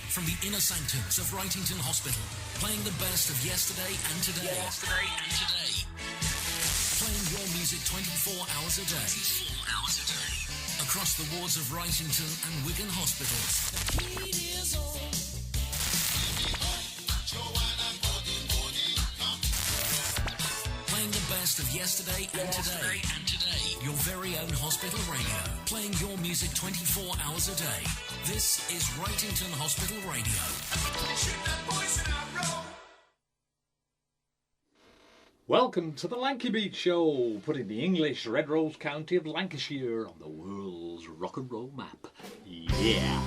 from the inner sanctums of Wrightington Hospital, playing the best of yesterday and today. Playing your music 24 hours a day. Across the wards of Wrightington and Wigan hospitals. Playing the best of yesterday and today. Your very own hospital radio. Playing your music 24 hours a day. This is Wrightington Hospital Radio. Welcome to the Lanky Show, putting the English Red Rose County of Lancashire on the world's rock and roll map. Yeah!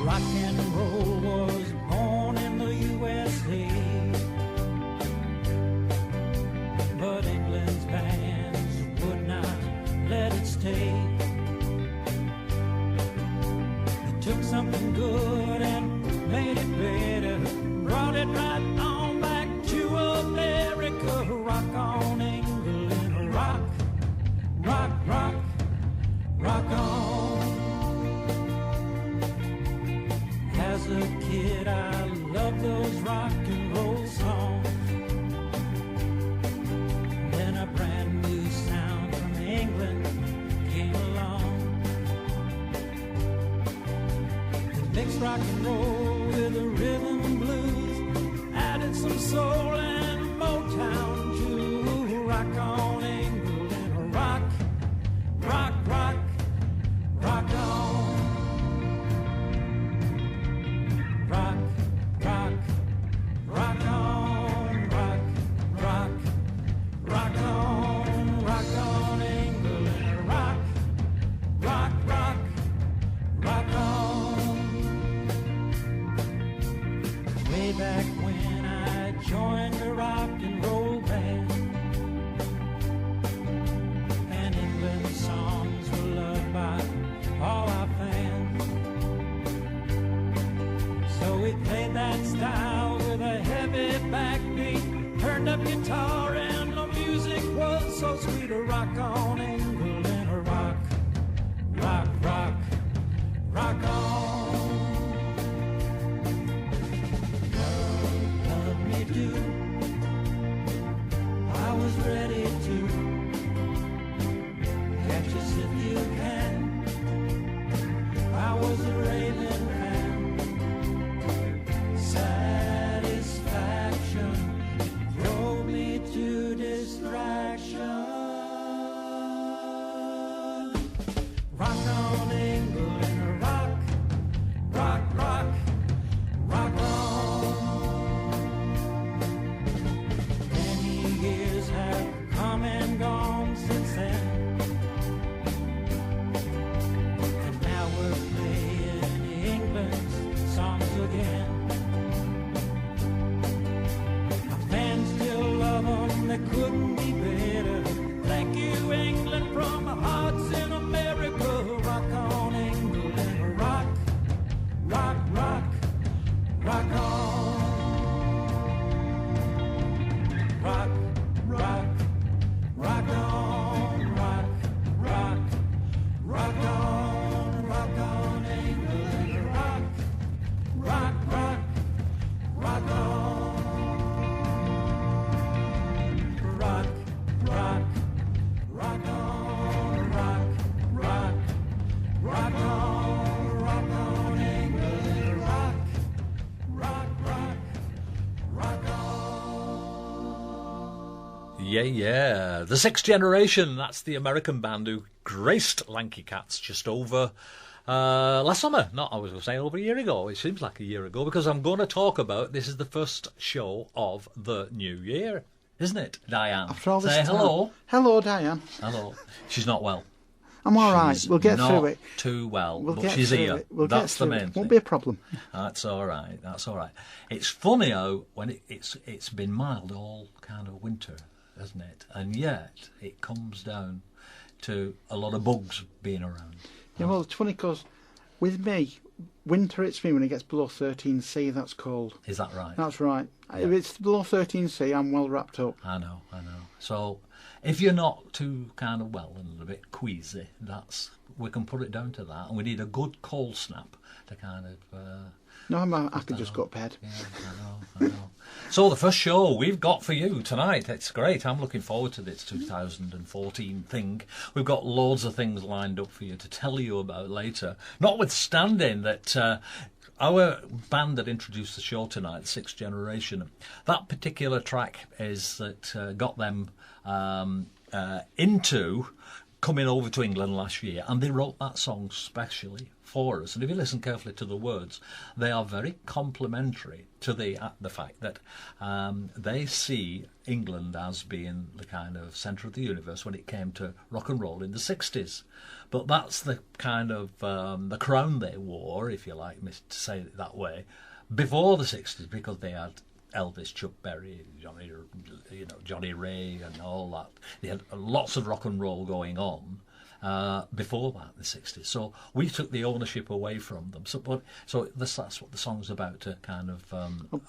Rock and roll was born in the USA, but England's bands would not let it stay. They took something good and made it better, brought it right on back to America. Rock on England, rock, rock, rock, rock on. As a kid, I loved those rock and roll songs. Then a brand new sound from England came along. It mixed rock and roll with the rhythm and blues, added some soul and Motown too. Rock on England, rock, rock, rock, rock on. Rock, rock, rock on, rock, rock, rock on England, rock, rock, rock, rock on. Way back when I joined a rock and roll band, and England's songs were loved by all our fans. So we played that style with a heavy backbeat, turned up guitar and the music was so sweet. A rock on England, a rock, rock, rock, rock on. Love me do, I was ready to catch us if you can. I was a raving fan. Satisfaction drove me to distraction. Rock on England, rock, rock, rock, rock on. Many years have come and gone since then, and now we're playing England's songs again. They couldn't be better. Thank you, England, from the hearts in America. Rock on England, rock, rock, rock, rock on. Rock, rock, rock on, rock, rock, rock on England, rock, rock, rock, rock on. Rock, rock, rock on, rock, rock, rock on England, rock, rock, rock, rock on. Yeah. The Sixth Generation, that's the American band who graced Lanky Cats just over last summer. Not, I was going to say over a year ago. It seems like a year ago, because I'm going to talk about, this is the first show of the new year. Isn't it, Diane? After all this Say time. hello. Hello, Diane. Hello. She's not well. I'm all right. We'll get through it. Too well, We'll but get she's through here. it. We'll That's get the through main it. thing. Won't be a problem. That's all right. That's all right. It's funny how when it's been mild all kind of winter, hasn't it? And yet it comes down to a lot of bugs being around. Yeah, well, it's funny because with me, winter hits me when it gets below 13C. That's cold. Is that right? That's right. Yeah. If it's below 13C, I'm well wrapped up. I know. So if you're not too kind of well and a bit queasy, we can put it down to that. And we need a good cold snap to kind of... No, I could just go to bed. Yeah, I know. So the first show we've got for you tonight, it's great. I'm looking forward to this 2014 thing. We've got loads of things lined up for you to tell you about later. Notwithstanding that our band that introduced the show tonight, the Sixth Generation, that particular track is that got them into coming over to England last year, and they wrote that song specially for us. And if you listen carefully to the words, they are very complimentary to the fact that they see England as being the kind of centre of the universe when it came to rock and roll in the 60s. But that's the kind of the crown they wore, if you like me to say it that way, before the 60s, because they had Elvis, Chuck Berry, Johnny Ray and all that. They had lots of rock and roll going on before that, the 60s. So we took the ownership away from them. So that's what the song's about, to kind of...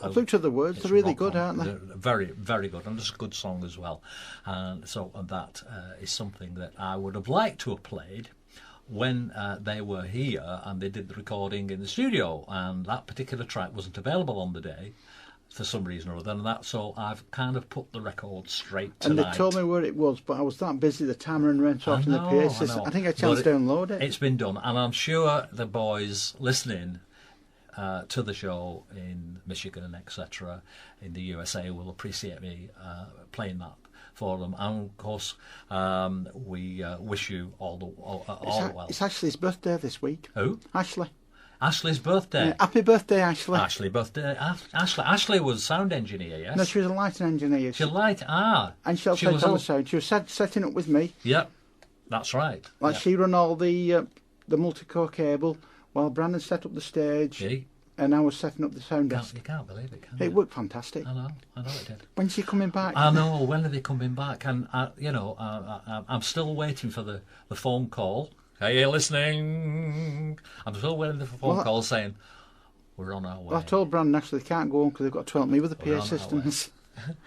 I've looked at the words. They're really good, aren't they? They're very, very good. And it's a good song as well. And so that is something that I would have liked to have played when they were here and they did the recording in the studio. And that particular track wasn't available on the day, for some reason or other, and so I've kind of put the record straight tonight. And they told me where it was, but I was that busy the time and went off in the PA system. I think I chanced to download it. It's been done, and I'm sure the boys listening to the show in Michigan, etc., in the USA, will appreciate me playing that for them. And of course, we wish you all well. It's Ashley's birthday this week. Who? Ashley. Ashley's birthday. Yeah, happy birthday, Ashley. Ashley was sound engineer, yes? No, she was a lighting engineer. And she helped on the sound. She was setting up with me. Yep, that's right. She run all the multi-core cable while Brandon set up the stage. Gee. And I was setting up the sound desk. You can't believe it, can you? It worked fantastic. I know it did. When's she coming back? I know, when are they coming back? And, I'm still waiting for the phone call. Are you listening? I'm still waiting for the phone call saying, we're on our way. Well, I told Brandon actually they can't go on because they've got to help me with the PA systems.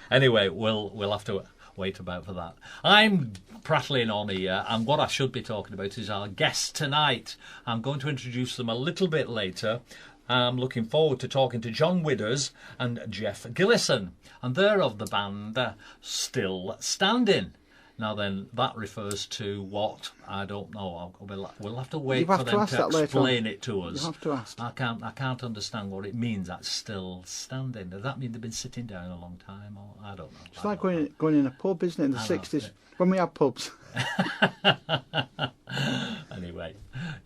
Anyway, we'll have to wait about for that. I'm prattling on here, and what I should be talking about is our guest tonight. I'm going to introduce them a little bit later. I'm looking forward to talking to John Widders and Geoff Gillison, and they're of the band Still Standing. Now then, that refers to what? I don't know. We'll have to wait for them to explain it to us. You have to ask. I can't understand what it means. That's still standing. Does that mean they've been sitting down a long time? Or I don't know. It's like going in a pub, isn't it? In the 60s, when we had pubs. Anyway,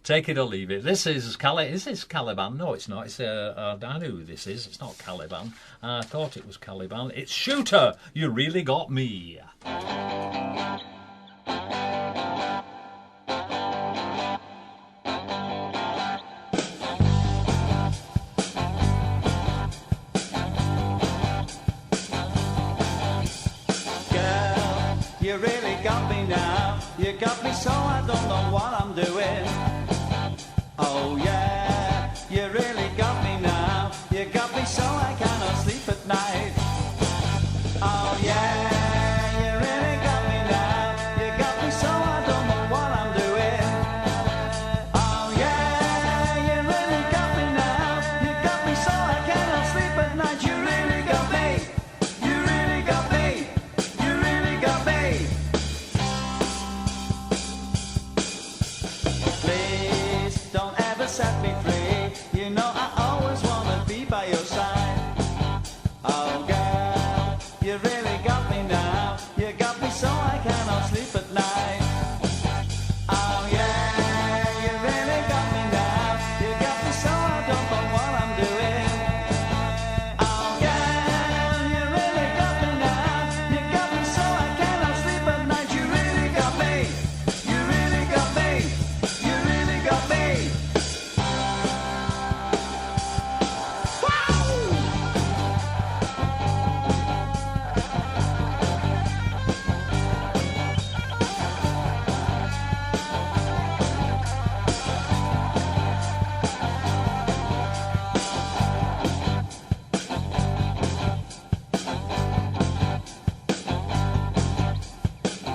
take it or leave it. This is Is this Caliban? No, it's not. It's I know who this is. It's not Caliban. I thought it was Caliban. It's Shooter. You really got me. You really got me now. You got me so I don't know what I'm doing. Oh yeah, you really got me now. You got me so I cannot sleep at night. Oh yeah.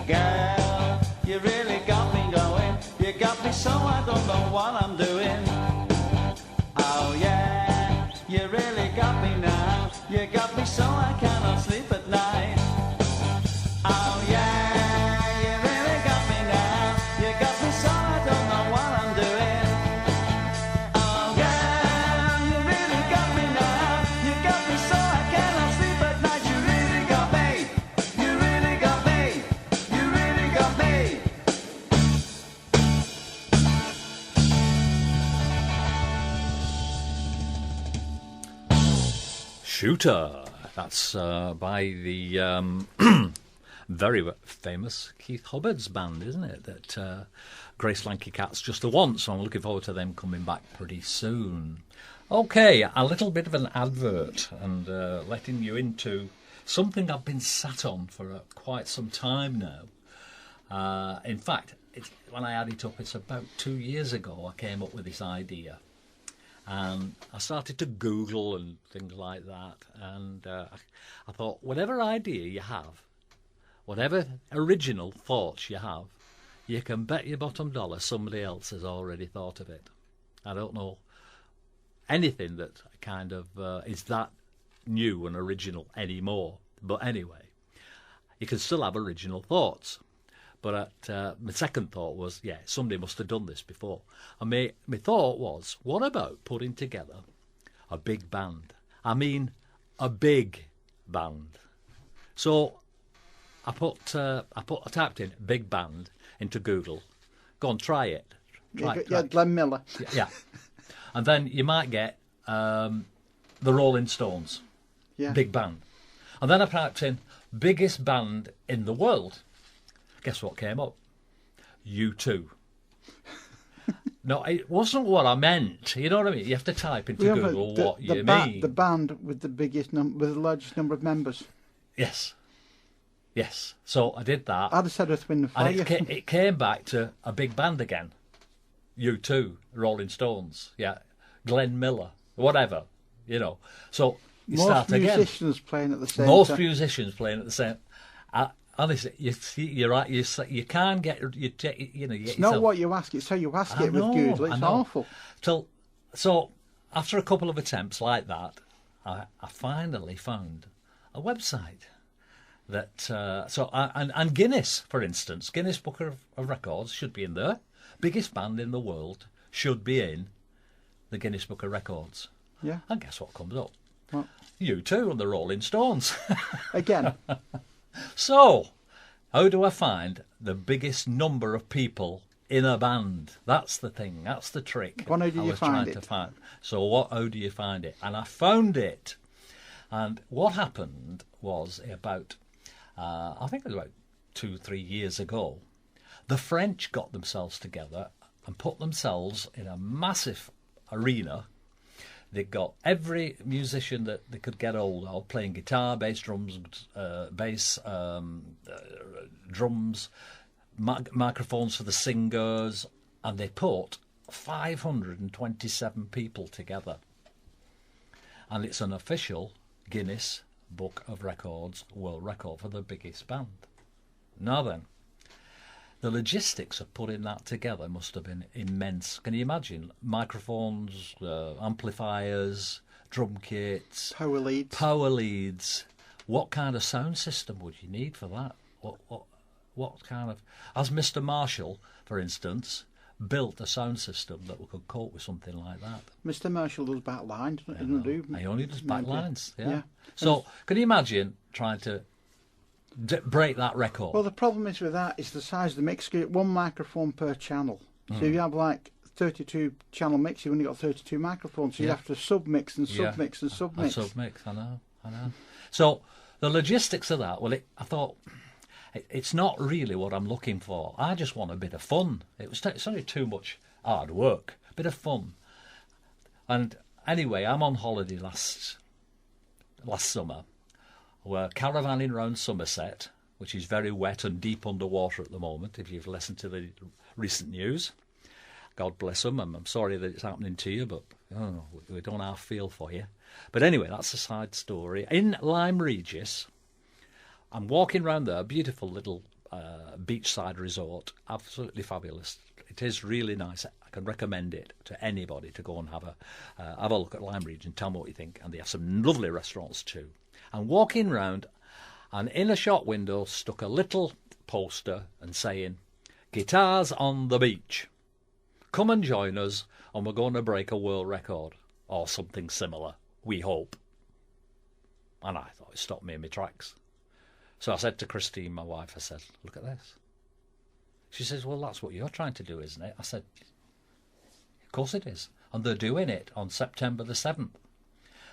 Girl, you really got me going. You got me so I don't know what I'm doing. Oh yeah, you really got me now. You got me so I cannot sleep at night. Oh yeah, you really got me now. You got me so I don't know what I'm doing. Oh girl, you really got me now. You got me so I cannot sleep at night. You really got me. You really got me. You really got me. Shooter. That's by the very famous Keith Hubbard's band, isn't it? That Grace Lanky Cats just the once. So I'm looking forward to them coming back pretty soon. Okay, a little bit of an advert and letting you into something I've been sat on for quite some time now. In fact, when I add it up, it's about 2 years ago I came up with this idea. And I started to Google and things like that. And I thought, whatever idea you have, whatever original thoughts you have, you can bet your bottom dollar somebody else has already thought of it. I don't know anything that kind of is that new and original anymore. But anyway, you can still have original thoughts. But my second thought was, yeah, somebody must have done this before. And my thought was, what about putting together a big band? I mean, a big band. So I typed in big band into Google. Go on, try it. Yeah, Glenn Miller. Yeah. And then you might get the Rolling Stones. Yeah. Big band. And then I typed in biggest band in the world. Guess what came up? U2. No, it wasn't what I meant. You know what I mean? You have to type into Google what you mean. The band with the largest number of members. Yes. Yes. So I did that. I'd have said Earth, Wind and Fire. And it came back to a big band again. U2, Rolling Stones, yeah, Glenn Miller, whatever, you know. So you start again. Most musicians playing at the same Most time. musicians playing at the same. Honestly, you're right. You can't get you know. You get it's not what you ask; it's how you ask it with Google. It's awful. So after a couple of attempts like that, I finally found a website that. And Guinness, for instance, Guinness Book of Records should be in there. Biggest band in the world should be in the Guinness Book of Records. Yeah. And guess what comes up? What? U2 and the Rolling Stones. Again. So, how do I find the biggest number of people in a band? That's the thing. That's the trick. How do you find it? So how do you find it? And I found it. And what happened was about, I think it was about 2-3 years ago, the French got themselves together and put themselves in a massive arena. They got every musician that they could get hold of playing guitar, bass, drums, drums, microphones for the singers, and they put 527 people together. And it's an official Guinness Book of Records world record for the biggest band. Now then, the logistics of putting that together must have been immense. Can you imagine? Microphones, amplifiers, drum kits, power leads. What kind of sound system would you need for that? What kind of... As Mr. Marshall, for instance, built a sound system that could cope with something like that. Mr. Marshall does back lines, doesn't he? He only does back lines, yeah. So, can you imagine trying to break that record? Well, the problem is with that is the size of the mix. You get one microphone per channel. So if you have like 32 channel mix, you've only got 32 microphones. So you have to submix and submix and submix. Submix, I know. So the logistics of that, I thought it's not really what I'm looking for. I just want a bit of fun. It's only too much hard work, a bit of fun. And anyway, I'm on holiday last summer. We're caravanning round Somerset, which is very wet and deep underwater at the moment, if you've listened to the recent news. God bless them. I'm sorry that it's happening to you, but we don't half feel for you. But anyway, that's a side story. In Lyme Regis, I'm walking round there, a beautiful little beachside resort. Absolutely fabulous. It is really nice. I can recommend it to anybody to go and have a look at Lime Region, tell me what you think. And they have some lovely restaurants too. And walking round, and in a shop window stuck a little poster and saying, "Guitars on the beach. Come and join us, and we're going to break a world record," or something similar, we hope. And I thought it stopped me in my tracks. So I said to Christine, my wife, I said, "Look at this." She says, "Well, that's what you're trying to do, isn't it?" I said, "Of course it is." And they're doing it on September the 7th.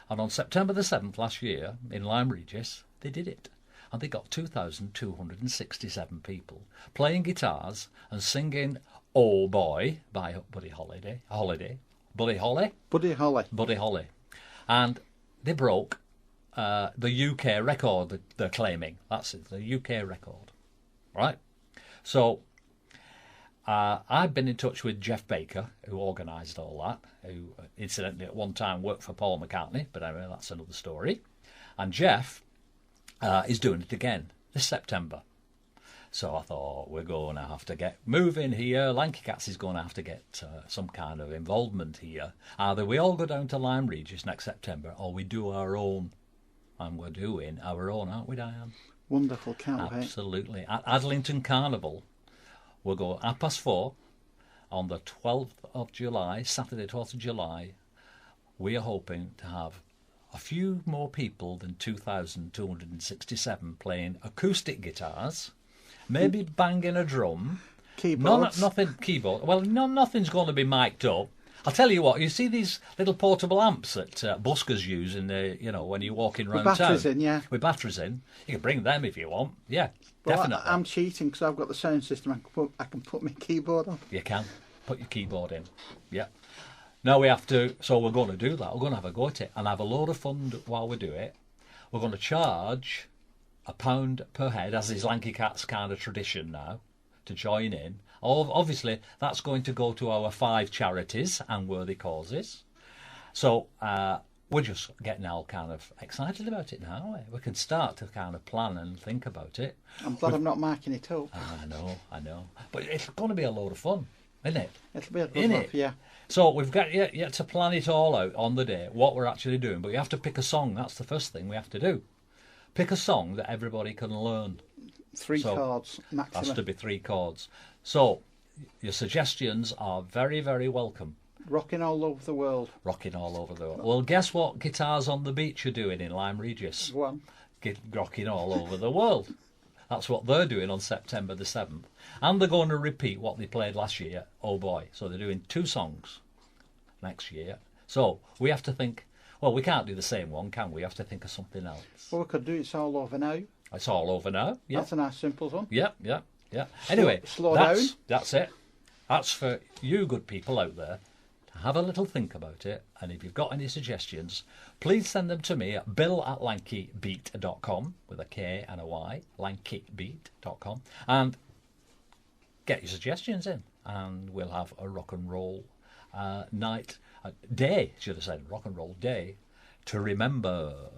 And on September the 7th last year, in Lime Regis, they did it. And they got 2,267 people playing guitars and singing "Oh Boy" by Buddy Holly. Buddy Holly. And they broke the UK record that they're claiming. That's it, the UK record. Right? So I've been in touch with Geoff Baker, who organised all that, who incidentally at one time worked for Paul McCartney, but anyway, that's another story. And Geoff is doing it again this September. So I thought, we're going to have to get moving here. Lanky Cats is going to have to get some kind of involvement here. Either we all go down to Lime Regis next September, or we do our own. And we're doing our own, aren't we, Diane? Wonderful, can't wait. Absolutely. At Adlington Carnival, we'll go 4:30 on the 12th of July, Saturday 12th of July. We are hoping to have a few more people than 2,267 playing acoustic guitars, maybe banging a drum. Keyboards. Nothing keyboard. Well, nothing's going to be mic'd up. I'll tell you what, you see these little portable amps that buskers use in the, when you're walking around town? With batteries in, yeah. With batteries in. You can bring them if you want. Yeah, well, definitely. I'm cheating because I've got the sound system. I can put my keyboard on. You can. Put your keyboard in. Yeah. Now we have to, so we're going to do that. We're going to have a go at it and have a load of fun while we do it. We're going to charge £1 per head, as is Lanky Cat's kind of tradition now, to join in. Obviously, that's going to go to our 5 charities and worthy causes. So we're just getting all kind of excited about it now, aren't we? We can start to kind of plan and think about it. I'm glad I'm not marking it up. I know. But it's going to be a load of fun, isn't it? It'll be a good one, yeah. So we've got yet to plan it all out on the day, what we're actually doing. But you have to pick a song. That's the first thing we have to do. Pick a song that everybody can learn. 3 chords, maximum. Has to be 3 chords. So your suggestions are very, very welcome. Rocking all over the world. Rocking all over the world. Well, guess what Guitars on the Beach are doing in Lime Regis? Go on. Rocking all over the world. That's what they're doing on September the 7th. And they're going to repeat what they played last year, Oh Boy. So they're doing 2 songs next year. So we have to think, well, we can't do the same one, can we? We have to think of something else. Well, we could do It's All Over Now. It's all over now. Yeah. That's a nice simple one. Yeah. Anyway, slow down. That's it. That's for you good people out there to have a little think about it. And if you've got any suggestions, please send them to me at bill@lankybeat.com with a K and a Y, lankybeat.com, and get your suggestions in. And we'll have a rock and roll day, should have said, rock and roll day to remember.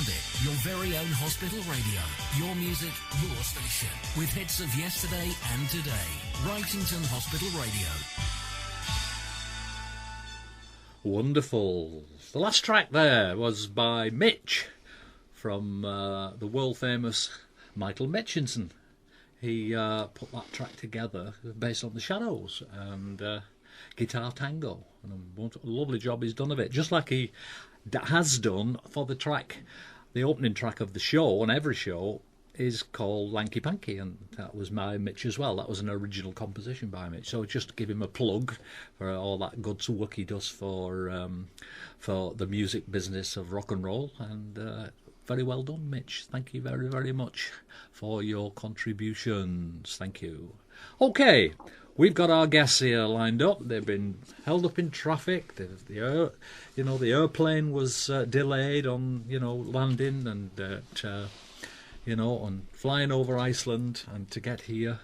found it. Your very own hospital radio. Your music, your station. With hits of yesterday and today. Wrightington Hospital Radio. Wonderful. The last track there was by Mitch from the world famous Michael Mitchinson. He put that track together based on the Shadows and Guitar Tango. And what a lovely job he's done of it. Just like he has done for the track, the opening track of the show, on every show, is called Lanky Panky, and that was by Mitch as well. That was an original composition by Mitch. So just to give him a plug for all that good work he does for the music business of rock and roll, and very well done, Mitch. Thank you very, very much for your contributions. Thank you. Okay, we've got our guests here lined up. They've been held up in traffic. The airplane was delayed on landing and and flying over Iceland, and to get here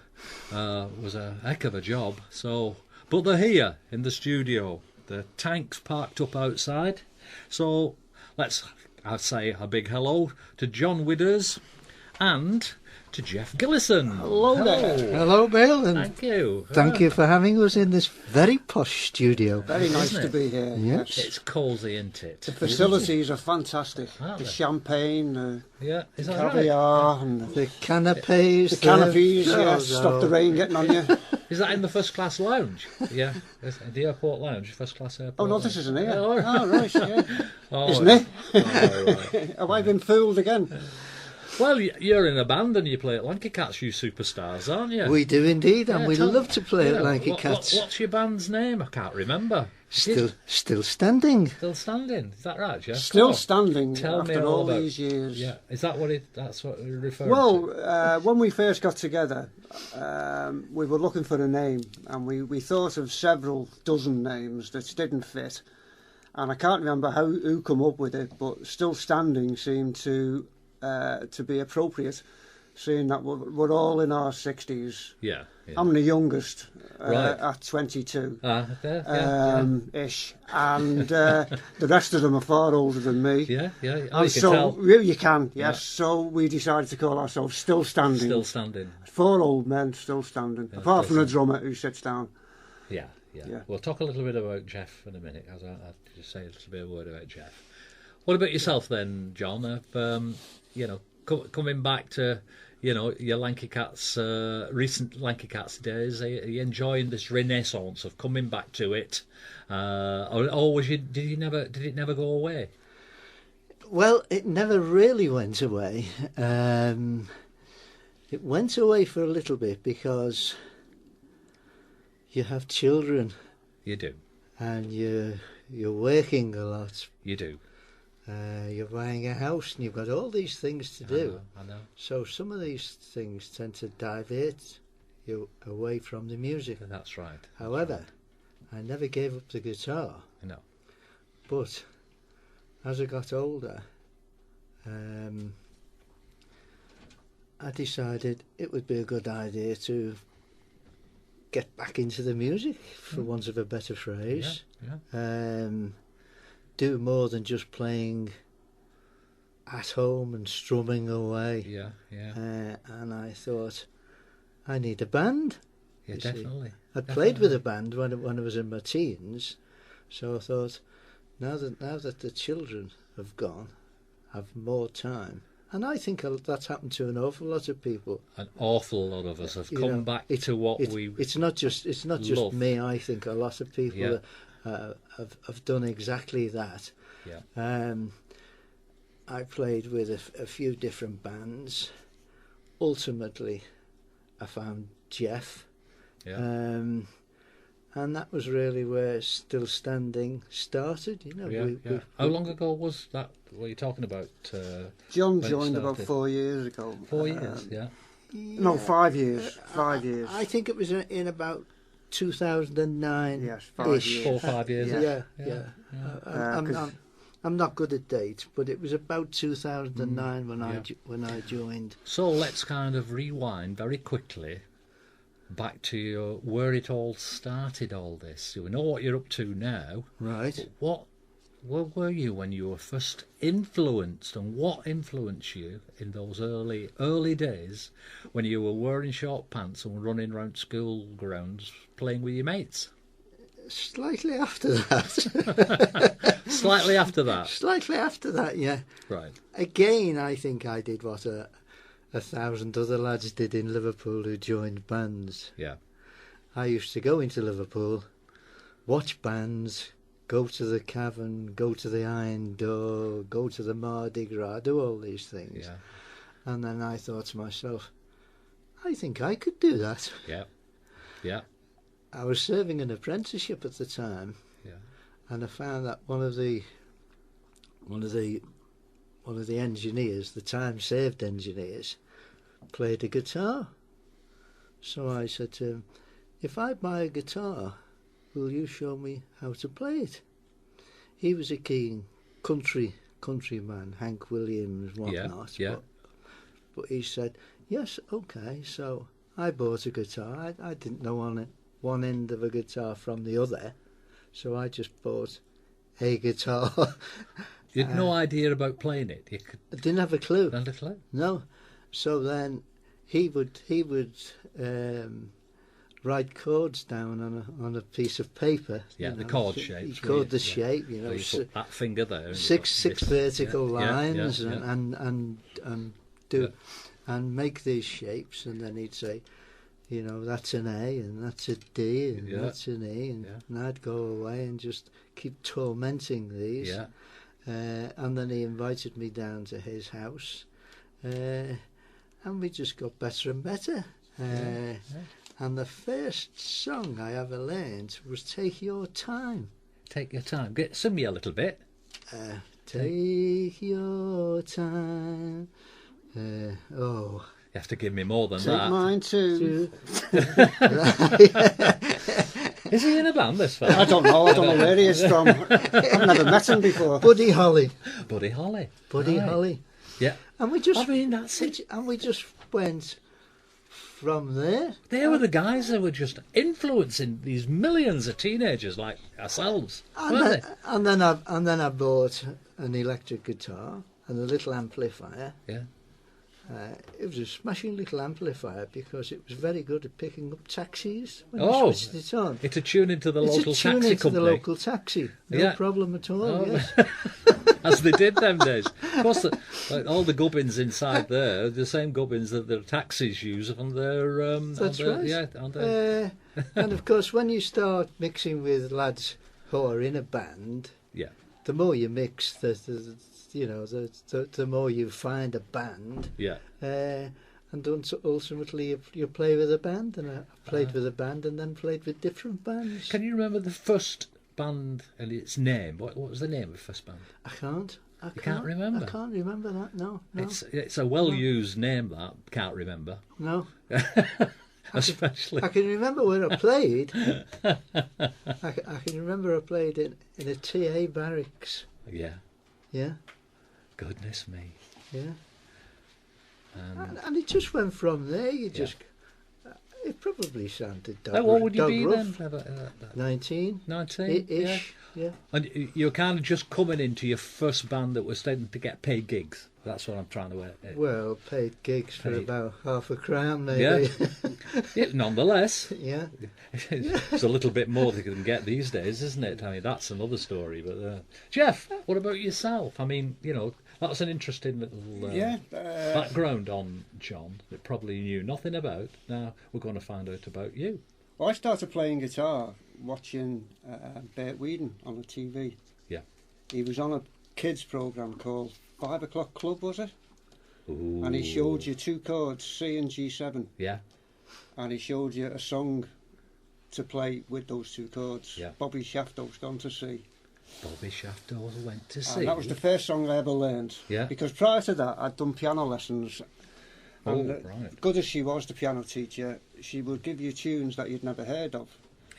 was a heck of a job. So, but they're here in the studio. The tank's parked up outside. So I'd say a big hello to John Widders and to Geoff Gillison. Hello there. Hello, Bill. And thank you. Thank you for having us in this very posh studio. Very nice to be here. Yes. It's cosy, isn't it? The facilities are fantastic. Aren't The they? champagne, the Is that caviar, right? and The canapes. the canopies. Oh, Yes, no. stop the rain getting on you. Is that in the first class lounge? Yeah, the airport lounge, first class airport. Oh no, lounge. this isn't here. Oh, Oh right, yeah. oh, Isn't it? right. Have I been fooled again? Well, you're in a band and you play at Lanky Cats, you superstars, aren't you? We do indeed, and Yeah, we tell- love to play at Lanky what- Cats. what's your band's name? I can't remember. Still standing. Still standing. Is that right, Jeff? Still Come on. standing Tell me after all all about- these years. Yeah, is that what that's what we refer to? Well, when we first got together, we were looking for a name, and we thought of several dozen names that didn't fit. And I can't remember who come up with it, but Still Standing seemed to be appropriate, seeing that we're all in our 60s. Yeah. I'm the youngest Right. at 22. Ish, and the rest of them are far older than me. Yeah. Oh, And you can so tell. you can, yes. Yeah. So we decided to call ourselves Still Standing. Still standing. 4 old men still standing, apart from the drummer who sits down. Yeah. Yeah. We'll talk a little bit about Geoff in a minute, as I'll just say a little bit of a word about Geoff. What about yourself then, John? Coming back to, your Lanky Cats, recent Lanky Cats days, are you enjoying this renaissance of coming back to it? Or did it never go away? Well, it never really went away. It went away for a little bit because you have children You do. and you're working a lot. You do. You're buying a house and you've got all these things to do. I know. So some of these things tend to divert you away from the music. That's right. However, I never gave up the guitar. I know. But as I got older, I decided it would be a good idea to get back into the music, for want of a better phrase. Yeah. Do more than just playing at home and strumming away. Yeah. And I thought, I need a band. Yeah, you see. definitely. I'd played with a band when I was in my teens, so I thought, now that the children have gone, I've more time. And I think that's happened to an awful lot of people. An awful lot of us have You come know, back to what we It's not just love. me. I think a lot of people Yeah. have done exactly that. Yeah. I played with a few different bands. Ultimately, I found Geoff. Yeah. And that was really where Still Standing started. Yeah. How long ago was that? What are you talking about? John When it joined about started. 4 years ago. 4 years. Yeah. No, 5 years. 5 years. I think it was in about 2009. Yes, 5 ish. years. 4 or 5 years. Yeah. I'm not good at dates, but it was about 2009 when I joined. So let's kind of rewind very quickly back to where it all started. All this. So we know what you're up to now. Right. But where were you when you were first influenced, and what influenced you in those early days when you were wearing short pants and running around school grounds playing with your mates? Slightly after that. Slightly after that. Slightly after that, yeah. Right. Again, I think I did what a 1,000 other lads did in Liverpool who joined bands. Yeah. I used to go into Liverpool, watch bands, go to the Cavern, go to the Iron Door, go to the Mardi Gras, do all these things. Yeah. And then I thought to myself, I think I could do that. Yeah. Yeah. I was serving an apprenticeship at the time, Yeah. and I found that one of the engineers, the time saved engineers, played a guitar. So I said to him, if I buy a guitar, will you show me how to play it? He was a keen countryman, Hank Williams, whatnot. Yeah. But he said, yes, okay. So I bought a guitar. I didn't know one end of a guitar from the other, so I just bought a guitar. You had no idea about playing it. I didn't have a clue. Not a clue. No. So then he would write chords down on a piece of paper. Yeah, the chord shape. He chord the shape, you know. So you put that finger there. Six vertical lines yeah. and do and make these shapes, and then he'd say, you know, that's an A and that's a D and that's an E, and I'd go away and just keep tormenting these. Yeah. And then he invited me down to his house, and we just got better and better. And the first song I ever learned was "Take Your Time." Take your time. Sing me a little bit. Take your time. You have to give me more than Take that. mine too. Is he in a band, this fella? I don't know where he is from. I've never met him before. Buddy Holly. Buddy Holly. Buddy Right. Holly. Yeah. And we just, I mean, that's it. and we just went from there. They were the guys that were just influencing these millions of teenagers like ourselves, weren't they? And then I bought an electric guitar and a little amplifier. Yeah. It was a smashing little amplifier because it was very good at picking up taxis when Oh, you switched it on. It's a tune into the It's local a tune taxi into company. the local taxi. No Yeah. problem at all, Oh. yes. As they did them days. Of course, like all the gubbins inside there are the same gubbins that the taxis use on their... That's on their, right. Yeah, on their, And of course, when you start mixing with lads who are in a band, yeah. the more you mix, the more you find a band. Yeah. And ultimately you play with a band, and I played with a band and then played with different bands. Can you remember the first band and its name? What was the name of the first band? I can't remember? I can't remember that, no. It's a well-used name, that. Can't remember. No. Especially... I can remember where I played. I can remember I played in a TA barracks. Yeah. Yeah. Goodness me. Yeah. And And it just went from there. You just... It probably sounded dog. how old would you dog be rough. then? 19. 19? Ish. Yeah. And you were kind of just coming into your first band that was starting to get paid gigs. That's what I'm trying to... Well, paid gigs for Paid. about £5 maybe. Yeah, nonetheless. Yeah. It's a little bit more they can get these days, isn't it? I mean, that's another story. But Geoff, what about yourself? I mean, you know, that's an interesting little background on John that probably knew nothing about. Now we're going to find out about you. Well, I started playing guitar watching Bert Whedon on the TV. Yeah. He was on a kids programme called 5 O'Clock Club, was it? Ooh. And he showed you two chords, C and G7. Yeah. And he showed you a song to play with those two chords. Yeah. Bobby Shaftow's Gone to Sea. Bobby Shafto went to see. And that was the first song I ever learned. Yeah. Because prior to that, I'd done piano lessons. Oh, And right. good as she was, the piano teacher, she would give you tunes that you'd never heard of.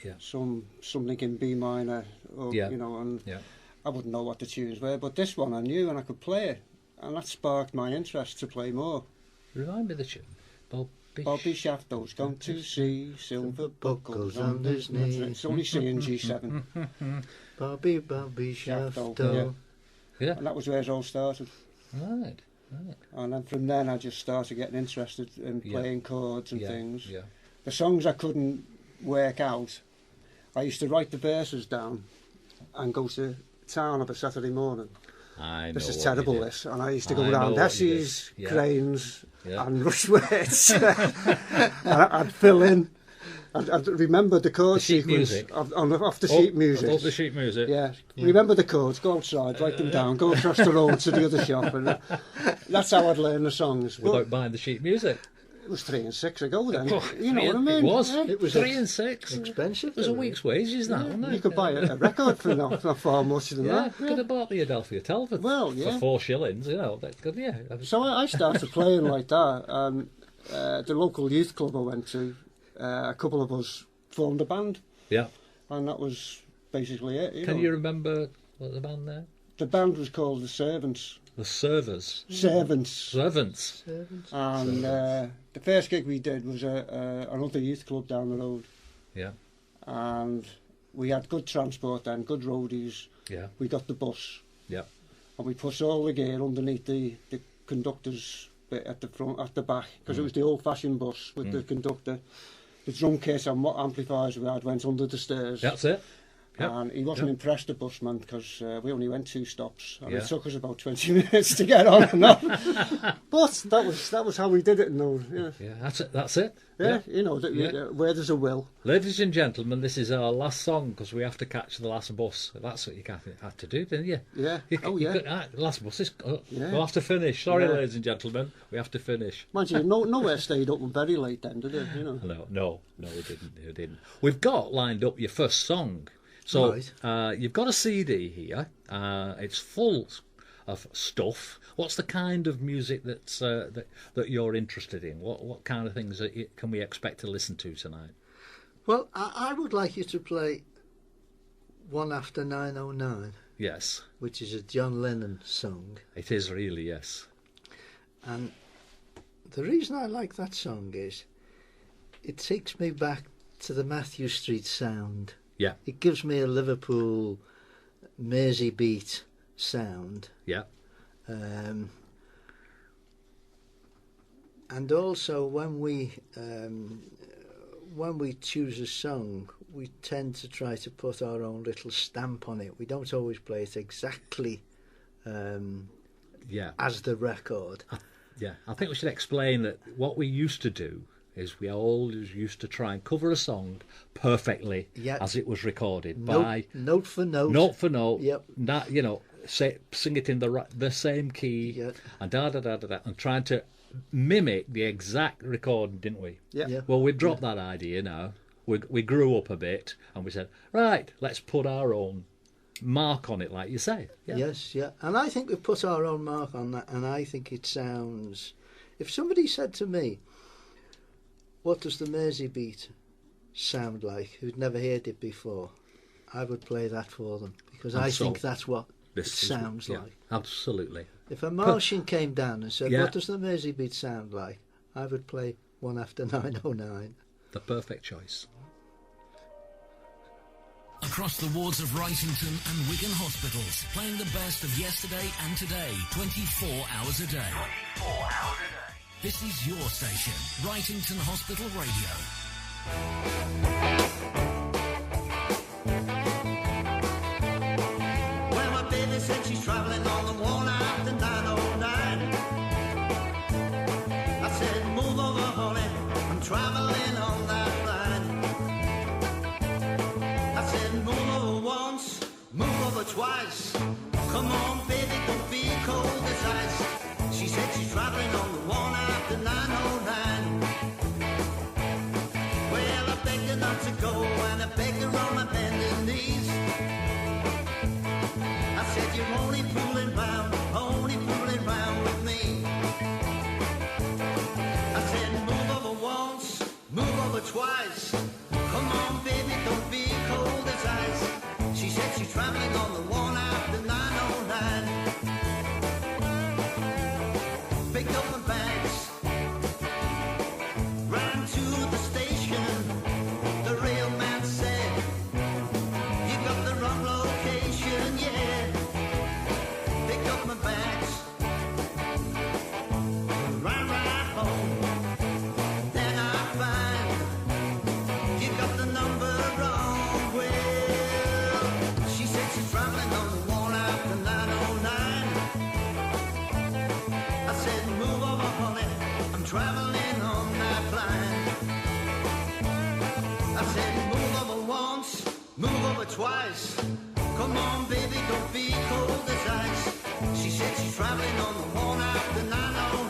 Yeah. Something in B minor, or, Yeah. you know, and Yeah. I wouldn't know what the tunes were, but this one I knew and I could play it. And that sparked my interest to play more. Remind me the tune. Bobby Bobby Shafto's gone to sea, silver buckles on his knee. It's only C and G7. Bobby Shafto. Yeah. And that was where it all started. Right. And then from then I just started getting interested in playing chords and things. Yeah. The songs I couldn't work out, I used to write the verses down and go to town of a Saturday morning. I know. This is what terrible, you did. this. And I used to go I know around what you did. Hessies, Yeah. Cranes, Yeah. and Rushworths. And I'd fill in. I'd remember the chord The sheet sequence music. off the sheet music. Off the sheet music. Yeah. Remember the chords, go outside, write them down, go across the road to the other shop. And that's how I'd learn the songs. But Without buying the sheet music. it was 3 and 6 ago then. Oh, You know what I mean? It was. Yeah. It was 3 and 6. expensive. It was a wasn't it? week's wages, that, wasn't it? You could buy a record for not far much than Yeah, that. could have bought the Adelphia Tell for, Well, yeah. for 4 shillings, you know. That could, yeah. So I started playing like that. The local youth club I went to, a couple of us formed a band, Yeah. and that was basically it. Can you remember what the band there? The band was called The Servants. The Servers. Servants. Servants. And the first gig we did was another youth club down the road, Yeah. and we had good transport then, good roadies. Yeah. We got the bus, Yeah. and we pushed all the gear underneath the conductor's bit at the front, at the back, because it was the old-fashioned bus with the conductor. The drum kit and what amplifiers we had went under the stairs. That's it. Yep. And he wasn't impressed, the busman, because we only went 2 stops, and Yeah. it took us about 20 minutes to get on and off. But that was how we did it in those. Yeah, Yeah, that's it. That's it. yeah, you know, Yeah. where there's a will. Ladies and gentlemen, this is our last song because we have to catch the last bus. That's what you had to do, didn't you? Yeah. You, last bus is. Yeah. We'll have to finish. Sorry, Yeah. ladies and gentlemen, we have to finish. Mind you, nowhere stayed up very late then, did it? You know. No, we didn't. We didn't. We've got lined up your first song. So Right. you've got a CD here. It's full of stuff. What's the kind of music that's that you're interested in? What kind of things can we expect to listen to tonight? Well, I would like you to play One After 909, Yes, which is a John Lennon song. it is really, yes. And the reason I like that song is it takes me back to the Matthew Street sound. Yeah, It gives me a Liverpool Merseybeat sound. yeah, And also when we choose a song, we tend to try to put our own little stamp on it. We don't always play it exactly yeah. as the record. Yeah, I think we should explain that what we used to do is we always used to try and cover a song perfectly as it was recorded by Note for note. note for note. Yep. That, you know, sing it in the same key Yep. and and trying to mimic the exact recording, didn't we? Yeah. Yeah. Well, we dropped that idea now. We grew up a bit and we said, right, let's put our own mark on it, like you say. Yeah. Yes, yeah. And I think we've put our own mark on that, and I think it sounds... If somebody said to me, what does the Merseybeat sound like, who'd never heard it before, I would play that for them, because I think that's what it sounds like. Absolutely. If a Martian came down and said, Yeah. what does the Merseybeat sound like, I would play One After 909. The perfect choice. Across the wards of Wrightington and Wigan hospitals, playing the best of yesterday and today, 24 hours a day. 24 hours a day. This is your station, Wrightington Hospital Radio. Well, my baby said she's travelling on the one after 909. I said, move over, honey, I'm travelling on that line. I said, move over once, move over twice. Come on, baby, don't be cold as ice. She said she's travelling on the one after 909. Well, I begged her not to go, and I begged her on my bending knees. I said, you're only fooling round with me. I said, move over once, move over twice. Come on, baby, don't be cold as ice. She said she's travelling on the one after 909. Picked up my bags, over twice. Come on, baby, don't be cold as ice. She said she's traveling on the one after 909.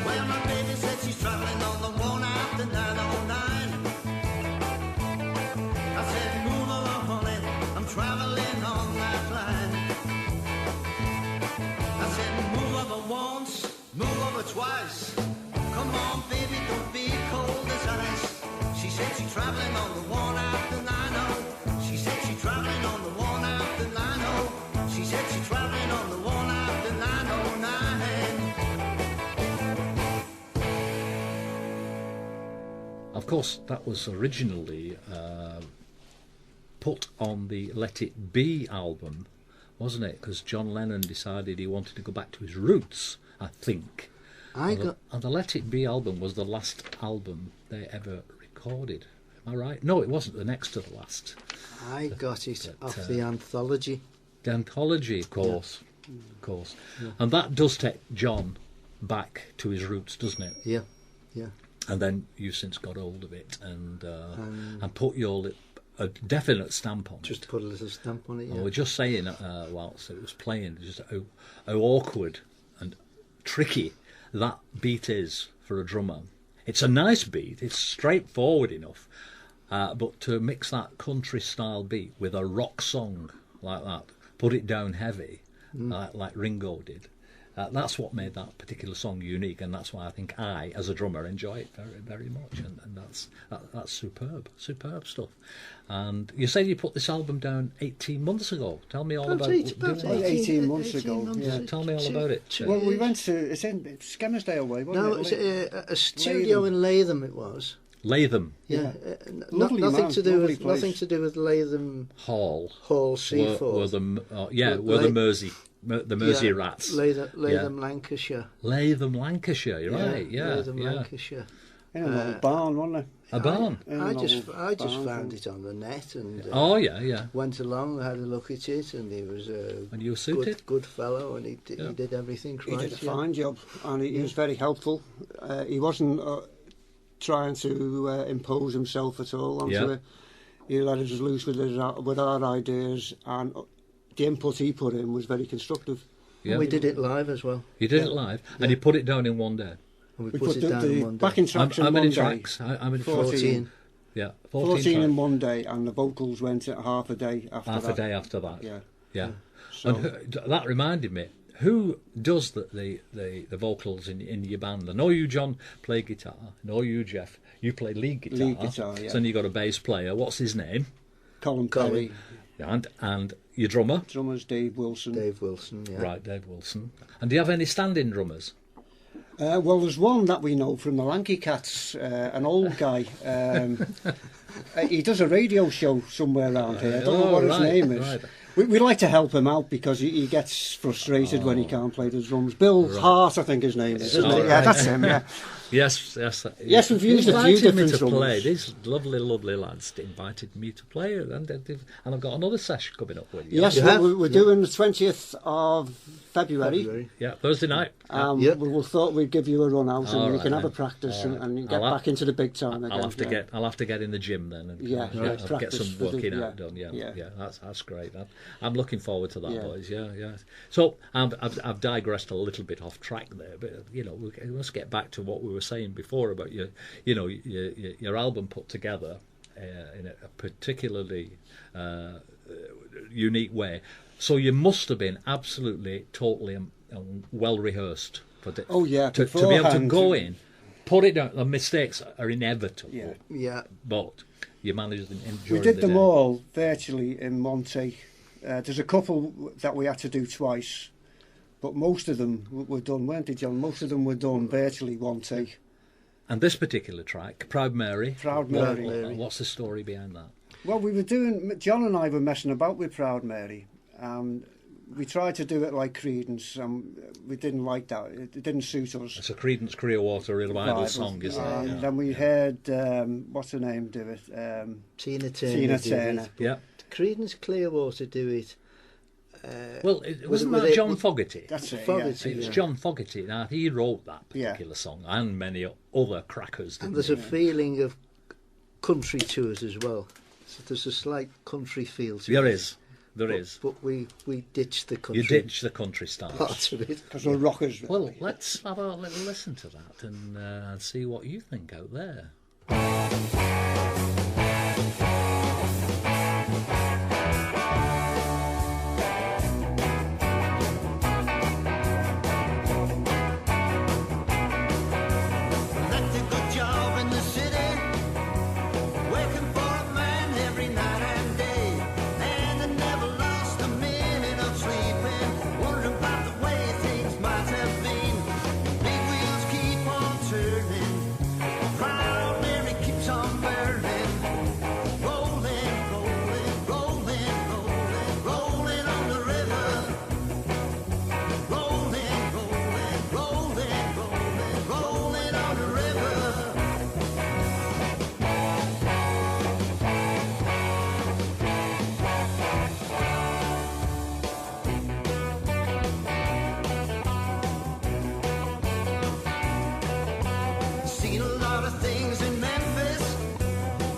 Well, my baby said she's traveling on the one after 909. I said, move along, honey, I'm traveling on that line. I said, move over once, move over twice. Come on, baby, don't be cold as ice. She said she's traveling on the one after 90. She said she's traveling on the one after 90. She said she's traveling on the one after 909. Of course, that was originally put on the Let It Be album, wasn't it? Because John Lennon decided he wanted to go back to his roots, I think. And the Let It Be album was the last album they ever recorded. Am I right? No, it wasn't. The next to the last. I got it off the anthology. The anthology, of course. Yeah. Of course. Yeah. And that does take John back to his roots, doesn't it? Yeah, yeah. And then you've since got hold of it and put your a definite stamp on it. Just put a little stamp on it, yeah. I was just saying, whilst it was playing, just how awkward and tricky that beat is for a drummer. It's a nice beat, it's straightforward enough, but to mix that country-style beat with a rock song like that, put it down heavy, like Ringo did, that's what made that particular song unique, and that's why I think I, as a drummer, enjoy it very, very much, and that's superb stuff. And you said you put this album down 18 months ago. Tell me all about it. 18 months ago. Yeah. Tell me all about it. Well, we went to, it's in Skemersdale way, wasn't No, it? it's a studio in Latham it was. Latham. Yeah. Lovely nothing man, to do lovely with place. nothing to do with Latham Hall Seaforth. were the Mersey rats. Latham, Lancashire. Latham, Lancashire. You're right. Yeah. Latham, Lancashire. In an old barn, wasn't it? A barn. I just found it on the net and went along, had a look at it, and he was and you were suited. Good fellow, and he did everything right. He did a fine job, and he was very helpful. He wasn't trying to impose himself at all onto it. He let us loose with our ideas, and the input he put in was very constructive. Yeah. We did it live as well. You did it live, and you put it down in one day. And we put it down in one day. Backing tracks How in many one tracks? day. How many 14. Yeah, 14 in one day, and the vocals went at half a day after that. Half a day after that. Yeah. So, and that reminded me, who does the vocals in your band? I know you, John, play guitar. I know you, Geoff, you play lead guitar. Lead guitar, yeah. So then you got a bass player. What's his name? Colin Perry. And your drummer? Drummer's Dave Wilson. Dave Wilson, yeah. Right, Dave Wilson. And do you have any stand-in drummers? Well, there's one that we know from the Lanky Cats, an old guy. He does a radio show somewhere around here. I don't know what his name is. Right. We like to help him out because he gets frustrated when he can't play the drums. Bill Hart, I think his name is, isn't it? Yeah, that's him, yeah. Yes, we've used a few different drummers. Play. These lovely lads invited me to play, and I've got another session coming up with you. Yes, we're doing the 20th of February. Yeah, Thursday night. We thought we'd give you a run out and you can have a practice and get back into the big time again. I'll have to get in the gym then and get some working out done. Yeah, that's great. I'm looking forward to that, boys. Yeah. So I've digressed a little bit off track there, but we must get back to what we were saying before about your album put together in a particularly unique way. So you must have been absolutely, totally well rehearsed for to be able to go in, put it down. The mistakes are inevitable. Yeah. But you managed them. We did them all virtually in one take. There's a couple that we had to do twice, but most of them were done, weren't they, John? Most of them were done virtually one take. And this particular track, Proud Mary. What's the story behind that? Well, John and I were messing about with Proud Mary. we tried to do it like Creedence, and we didn't like that. It didn't suit us. It's a Creedence Clearwater Revival song, isn't it? And then we heard, what's her name do it? Tina Turner. Tina Turner. Yeah. Creedence Clearwater do it. Well, wasn't that John Fogerty? That's it. Fogerty, It was yeah. John Fogerty. Now, he wrote that particular song, and many other crackers. And Didn't there's he? a feeling of country to it as well. So there's a slight country feel to it. There is. There is. But we ditched the country. You ditch the country style. part of it. Because we're rockers. Well, let's have a little listen to that and see what you think out there. Left a good job in the city, working for a man every night and day, and I never lost a minute of sleeping, wondering about the way things might have been. Big wheels keep on turning, proud Mary keeps on burning, rolling, rolling, rolling, rolling, rolling on the river, rolling, rolling, rolling, rolling, rolling on the river. Seen a lot of things in Memphis,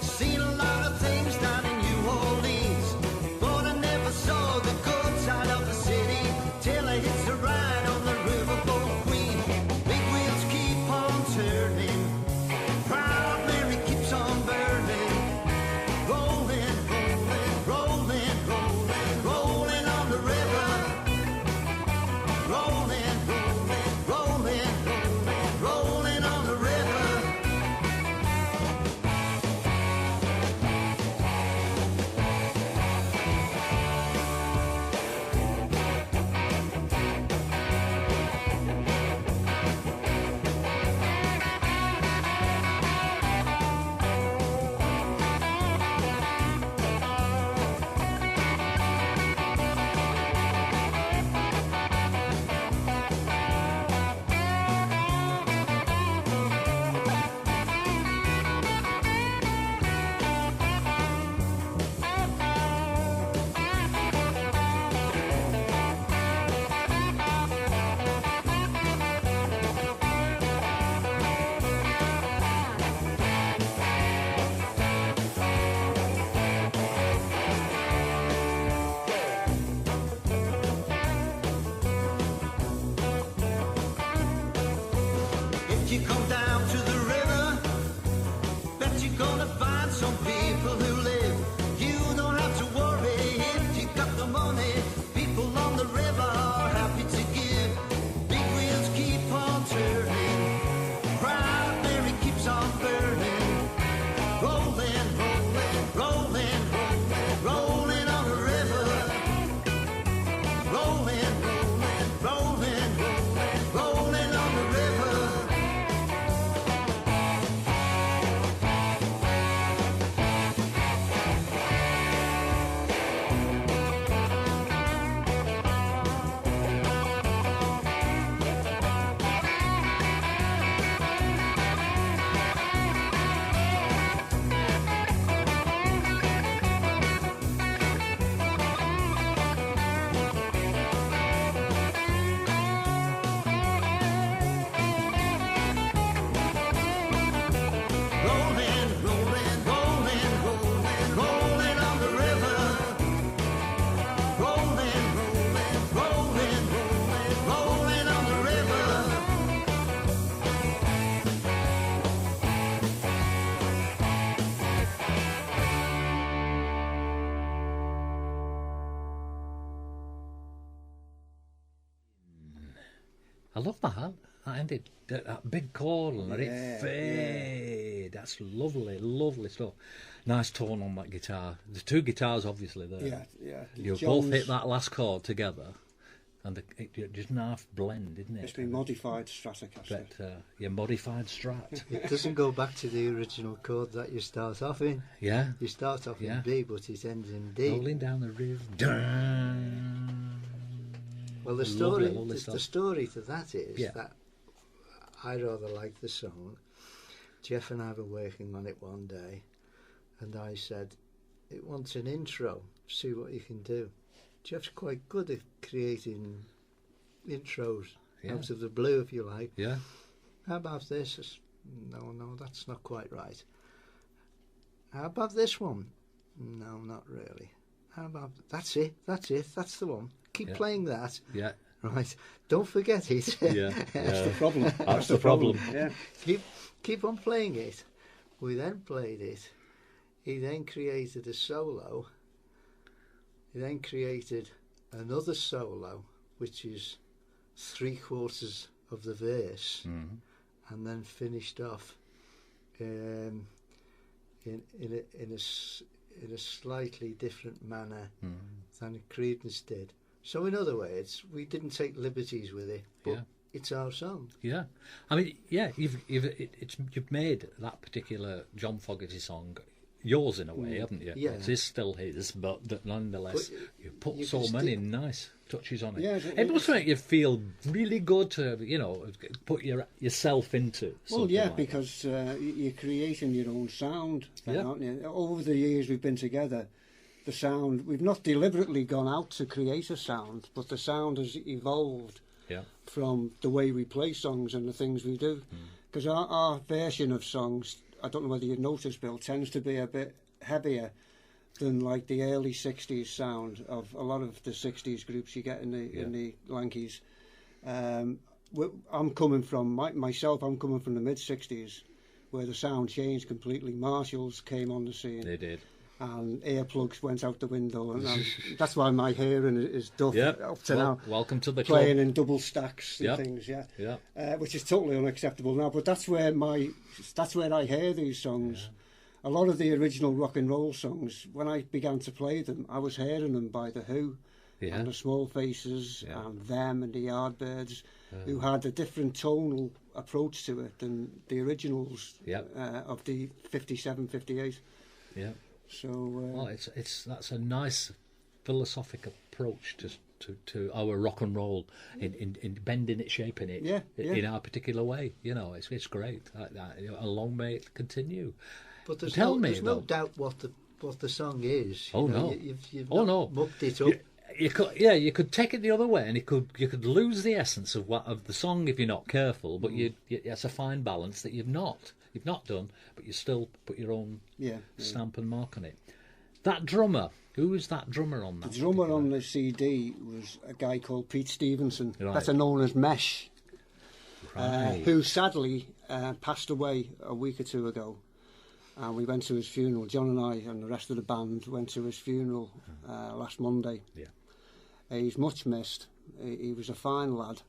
seen a lot of things down in New Orleans, but I never saw the good side of the city till I hits the ride on the riverboat Queen. Big wheels keep on turning, proud Mary keeps on burning, rolling, rolling, rolling, rolling, rolling on the river, rolling, rolling, rolling, rolling, rolling on the river. If you come down to the river, bet you're gonna find some people who live. You don't have to worry if you got the money. People on the river are happy to give. Big wheels keep on turning, proud Mary keeps on burning, rolling, rolling, rolling, rolling, rolling on the river, rolling, rolling, rolling, rolling, rolling on the river. Rolling, rolling, rolling, rolling, rolling on the river. Rolling, rolling, rolling, rolling, rolling on the river. I love that. That ended, that big chord and let it fade. That's lovely, lovely stuff. Nice tone on that guitar. The two guitars, obviously, there. Yeah, yeah. You John's- both hit that last chord together, and it just an half blend, isn't it? It's been modified Stratocaster. But your modified Strat. It doesn't go back to the original chord that you start off in. Yeah. You start off Yeah. in B, but it ends in D. Rolling down the river. Dun. Well, the story to that is Yeah. that I rather like the song. Geoff and I were working on it one day, and I said, it wants an intro, see what you can do. Geoff's quite good at creating intros out of the blue, if you like. Yeah. How about this? No, that's not quite right. How about this one? No, not really. How about... That's it, that's the one. Keep playing that. Yeah. Right. Don't forget it. Yeah. That's the problem. That's the problem. Yeah. Keep on playing it. We then played it. He then created a solo. He then created another solo, which is 3/4 of the verse, and then finished off in a slightly different manner than Creedence did. So in other words, we didn't take liberties with it, but it's our song. Yeah, I mean, yeah, you've made that particular John Fogerty song yours in a way, haven't you? Yeah. It is still his, but nonetheless, you put you so can many still- nice touches on it. Yeah, it must make you feel really good to, put yourself into. Well, something yeah, like because you're creating your own sound, Yeah. aren't you? Over the years we've been together, the sound, we've not deliberately gone out to create a sound, but the sound has evolved that. Yeah. from the way we play songs and the things we do. Because our version of songs, I don't know whether you've noticed, Bill, tends to be a bit heavier than like the early 60s sound of a lot of the 60s groups you get in the Lankies. I'm coming from, myself, I'm coming from the mid-60s, where the sound changed completely. Marshalls came on the scene. They did. And earplugs went out the window, and that's why my hearing is duff up to now. Welcome to the Playing club. in double stacks and things, which is totally unacceptable now. But that's where I hear these songs. A lot of the original rock and roll songs, when I began to play them, I was hearing them by the Who and the Small Faces and them and the Yardbirds, who had a different tonal approach to it than the originals of the 57, 58. Yeah. So well, that's a nice philosophic approach to our rock and roll in bending it, shaping it in our particular way. It's great. Long may it continue. But there's there's no doubt what the song is. No. You've Oh, not no. mucked it up. You could take it the other way, and you could lose the essence of the song if you're not careful. But it's a fine balance that you've not done, but you still put your own stamp and mark on it. That drummer, who was that drummer on that? The drummer on the CD was a guy called Pete Stevenson, Right. better known as Mesh, Right. who sadly passed away a week or two ago. And we went to his funeral. John and I and the rest of the band went to his funeral last Monday. Yeah. He's much missed. He was a fine lad.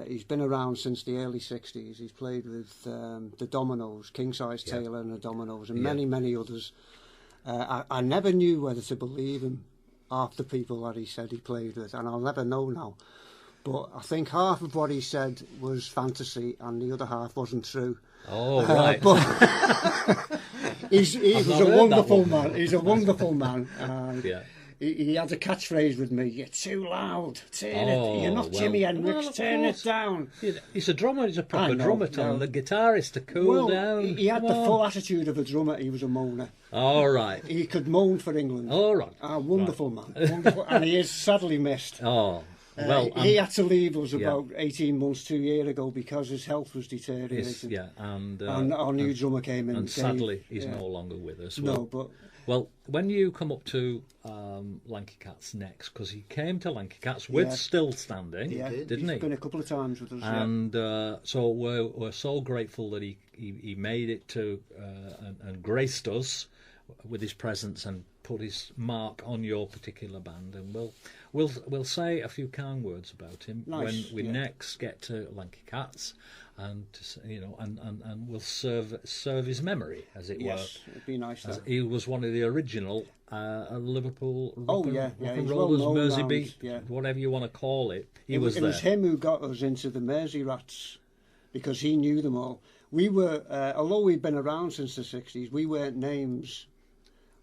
He's been around since the early 60s. He's played with the Dominoes, King Size Taylor and the Dominoes, and many, many others. I never knew whether to believe him, half the people that he said he played with, and I'll never know now. But I think half of what he said was fantasy and the other half wasn't true. Oh, right. But he was a wonderful man. He's a wonderful man. He had a catchphrase with me: "You're too loud. Turn it. You're not Jimi Hendrix. Turn it down." He's a drummer. He's a proper drummer. Telling the guitarist to cool down. He had the full attitude of a drummer. He was a moaner. All right. He could moan for England. All right. A wonderful man. Wonderful. And he is sadly missed. Oh. Well, he had to leave us about 18 months, 2 years ago, because his health was deteriorating. and our new drummer came in. And sadly, he's no longer with us. Well, when you come up to Lanky Cats next, because he came to Lanky Cats with Still Standing, didn't he? He's been a couple of times with us. And so we're so grateful that he made it to and graced us with his presence and put his mark on your particular band, and we'll say a few kind words about him when we next get to Lanky Cats, and and we'll serve his memory, as it were. Yes, it'd be nice. He was one of the original Liverpool rock and he's rollers, well known Merseybeat, whatever you want to call it. It was him who got us into the Mersey Rats, because he knew them all. We were, although we'd been around since the 60s, we weren't names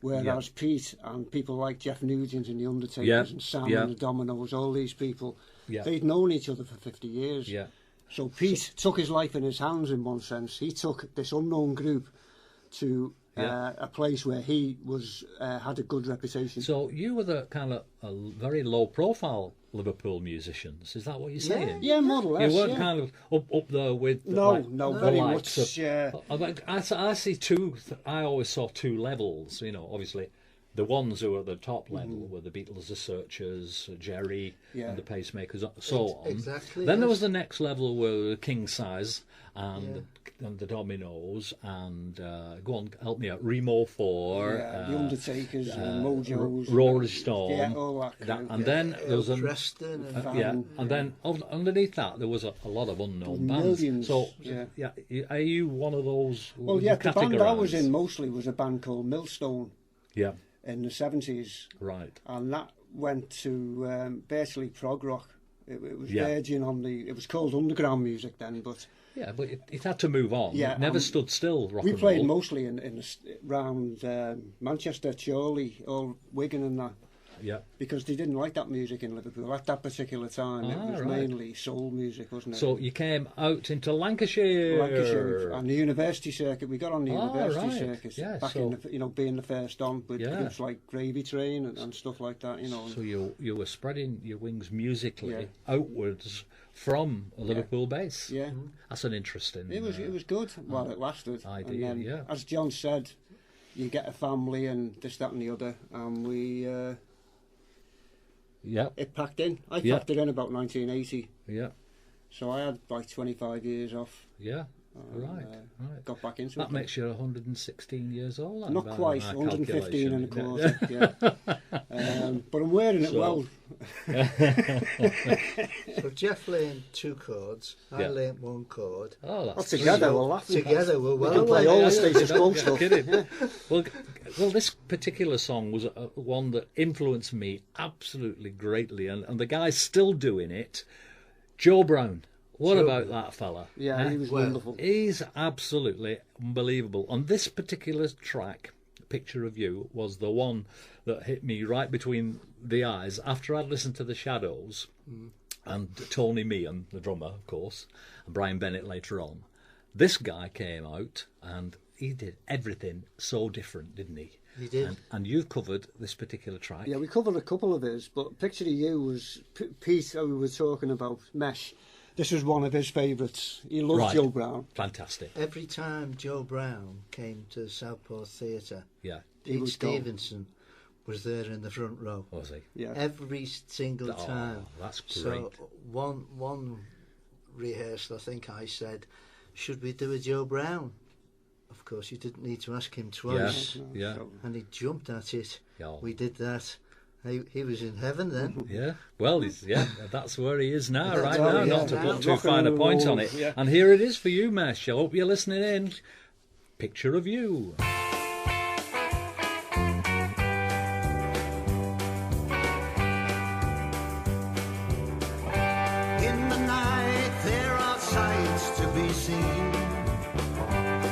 Whereas Pete and people like Jeff Nugent and the Undertakers Yeah, and Sam yeah. and the Dominoes, all these people, Yeah. they'd known each other for 50 years. Yeah. So Pete took his life in his hands in one sense. He took this unknown group to a place where he was had a good reputation. So you were the kind of a very low-profile Liverpool musicians. Is that what you're saying? Yeah, more or less. You weren't yeah. kind of up there with No, the very likes much. I see two. I always saw two levels. You know, obviously, the ones who were at the top level were the Beatles, the Searchers, Jerry, and the Pacemakers, so on. Exactly. Then there was the next level were King Size and the Dominoes and go on, help me out, Remo 4, the Undertakers, Mojos, Rory Storm, all that kind and then there was Preston and then underneath that there was a lot of unknown bands. Millions, So yeah. Are you one of those? Well, yeah, the band I was categorised? in mostly was a band called Millstone Yeah, in the 70s, right. and that went to basically prog rock. It was Yeah. verging on it was called underground music then, but Yeah, but it had to move on. Yeah, it never stood still. Rock we and played roll. mostly around Manchester, Chorley, or Wigan and that. Yeah. Because they didn't like that music in Liverpool at that particular time. It was right. mainly soul music, wasn't it? So you came out into Lancashire. And the university circuit. We got on the university right. circuit Yeah, back so- in the, being the first on with groups like Gravy Train and stuff like that. So you were spreading your wings musically outwards from a Liverpool base. Yeah. That's an interesting. It was good while it lasted. Idea, and then, yeah. as John said, you get a family and this, that, and the other, and we. Yeah. It packed in. I Yeah. packed it in about 1980. Yeah. So I had like 25 years off. Yeah. Right. Got back into That it. makes you 116 years old. then, Not by quite, my 115 and a calculation. quarter. Yeah. But I'm wearing it well. So Geoff learned 2 chords. I learned 1 chord. Oh, that's Together we're laughing. Together we're well can play away. all the status quo stuff. Kidding. Well, this particular song was one that influenced me absolutely greatly, and the guy's still doing it. Joe Brown. What about that fella? Yeah, he was wonderful. He's absolutely unbelievable. On this particular track, Picture of You was the one that hit me right between the eyes after I'd listened to The Shadows and Tony Meehan, the drummer, of course, and Brian Bennett later on. This guy came out and he did everything so different, didn't he? He did. And you've covered this particular track. Yeah, we covered a couple of his, but Picture of You was Pete, who we were talking about, Mesh. This was one of his favourites. He loved Joe Brown. Fantastic. Every time Joe Brown came to the Southport Theatre, Yeah. Pete Stevenson was there in the front row. Was he? Yeah. Every single time. That's great. So one rehearsal, I think I said, should we do a Joe Brown? Of course, you didn't need to ask him twice. Yeah. And he jumped at it. Yeah. We did that. He was in heaven then. Yeah, well, that's where he is now, That's right all, now, yeah. not to put Rock too and fine a point roll, on it. yeah. And here it is for you, Mesh. I hope you're listening in. Picture of You. In the night there are sights to be seen,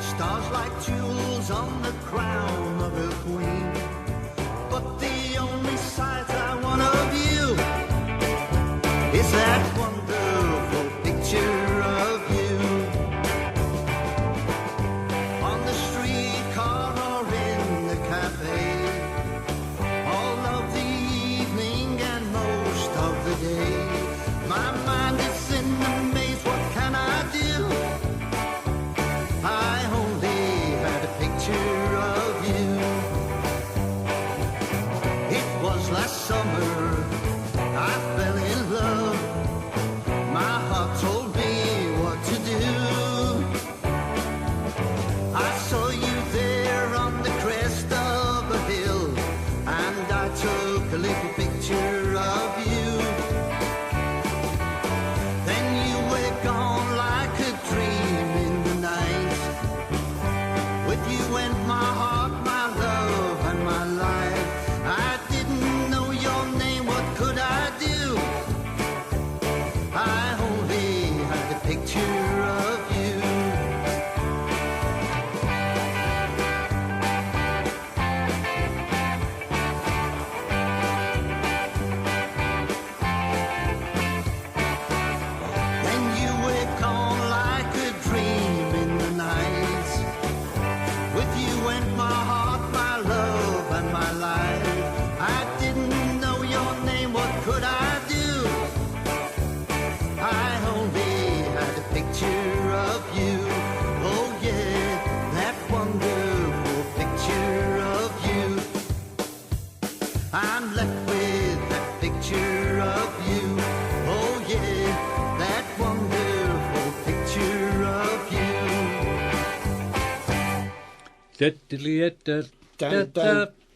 stars like jewels on the crown of a queen. But the only sight I want of you is that wonderful picture of you on the streetcar